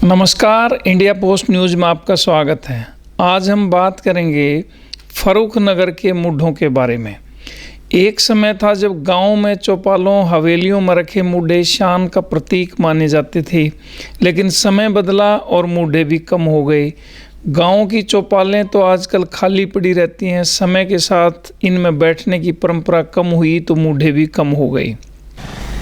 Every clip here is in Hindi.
नमस्कार, इंडिया पोस्ट न्यूज़ में आपका स्वागत है। आज हम बात करेंगे फर्रुख नगर के मूढ़ों के बारे में। एक समय था जब गांव में चौपालों हवेलियों में रखे मूढ़े शान का प्रतीक माने जाते थे, लेकिन समय बदला और मूढ़े भी कम हो गए। गाँव की चौपालें तो आजकल खाली पड़ी रहती हैं। समय के साथ इनमें बैठने की परंपरा कम हुई तो मूढ़े भी कम हो गए।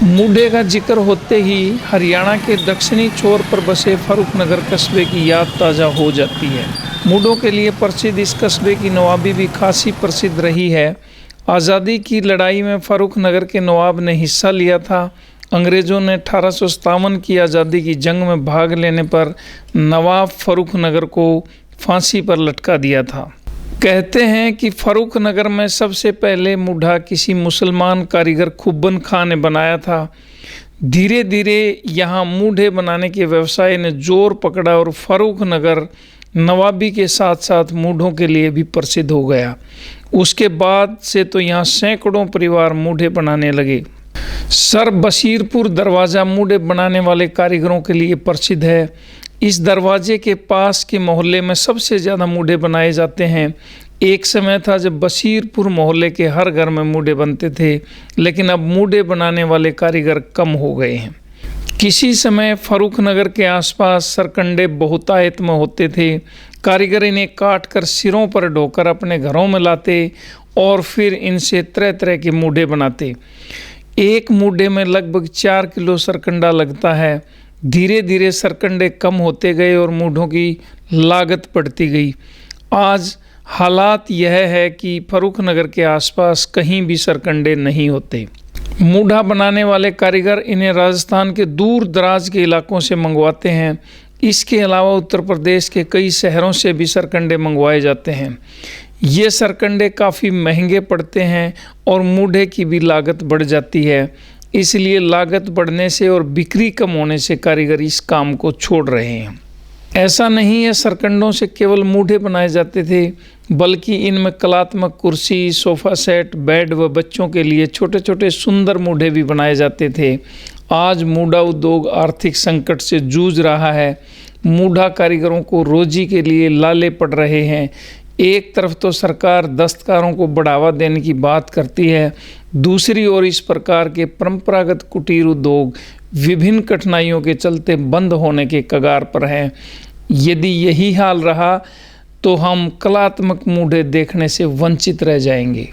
मूढ़े का जिक्र होते ही हरियाणा के दक्षिणी छोर पर बसे फर्रुख नगर कस्बे की याद ताज़ा हो जाती है। मूढ़ों के लिए प्रसिद्ध इस कस्बे की नवाबी भी खासी प्रसिद्ध रही है। आज़ादी की लड़ाई में फर्रुख नगर के नवाब ने हिस्सा लिया था। अंग्रेज़ों ने 1857 की आज़ादी की जंग में भाग लेने पर नवाब फर्रुख नगर को फांसी पर लटका दिया था। कहते हैं कि फर्रुख नगर में सबसे पहले मूढ़ा किसी मुसलमान कारीगर खुब्बन खां ने बनाया था। धीरे धीरे यहाँ मूढ़े बनाने के व्यवसाय ने जोर पकड़ा और फर्रुख नगर नवाबी के साथ साथ मूढ़ों के लिए भी प्रसिद्ध हो गया। उसके बाद से तो यहाँ सैकड़ों परिवार मूढ़े बनाने लगे। सर बशीरपुर दरवाज़ा मूढ़े बनाने वाले कारीगरों के लिए प्रसिद्ध है। इस दरवाजे के पास के मोहल्ले में सबसे ज़्यादा मूढ़े बनाए जाते हैं। एक समय था जब बशीरपुर मोहल्ले के हर घर में मूढ़े बनते थे, लेकिन अब मूढ़े बनाने वाले कारीगर कम हो गए हैं। किसी समय फर्रुख नगर के आसपास सरकंडे बहुतायत में होते थे। कारीगर इन्हें काट कर सिरों पर ढोकर अपने घरों में लाते और फिर इनसे तरह तरह के मूढ़े बनाते। एक मूढ़े में लगभग 4 किलो सरकंडा लगता है। धीरे धीरे सरकंडे कम होते गए और मूढ़ों की लागत बढ़ती गई। आज हालात यह है कि फर्रुख नगर के आसपास कहीं भी सरकंडे नहीं होते। मूढ़ा बनाने वाले कारीगर इन्हें राजस्थान के दूर दराज के इलाकों से मंगवाते हैं। इसके अलावा उत्तर प्रदेश के कई शहरों से भी सरकंडे मंगवाए जाते हैं। ये सरकंडे काफ़ी महंगे पड़ते हैं और मूढ़े की भी लागत बढ़ जाती है। इसलिए लागत बढ़ने से और बिक्री कम होने से कारीगर इस काम को छोड़ रहे हैं। ऐसा नहीं है सरकंडों से केवल मूढ़े बनाए जाते थे, बल्कि इनमें कलात्मक कुर्सी, सोफ़ा सेट, बेड व बच्चों के लिए छोटे छोटे सुंदर मूढ़े भी बनाए जाते थे। आज मूढ़ा उद्योग आर्थिक संकट से जूझ रहा है। मूढ़ा कारीगरों को रोजी के लिए लाले पड़ रहे हैं। एक तरफ तो सरकार दस्तकारों को बढ़ावा देने की बात करती है, दूसरी ओर इस प्रकार के परंपरागत कुटीर उद्योग विभिन्न कठिनाइयों के चलते बंद होने के कगार पर हैं। यदि यही हाल रहा तो हम कलात्मक मूढ़े देखने से वंचित रह जाएंगे।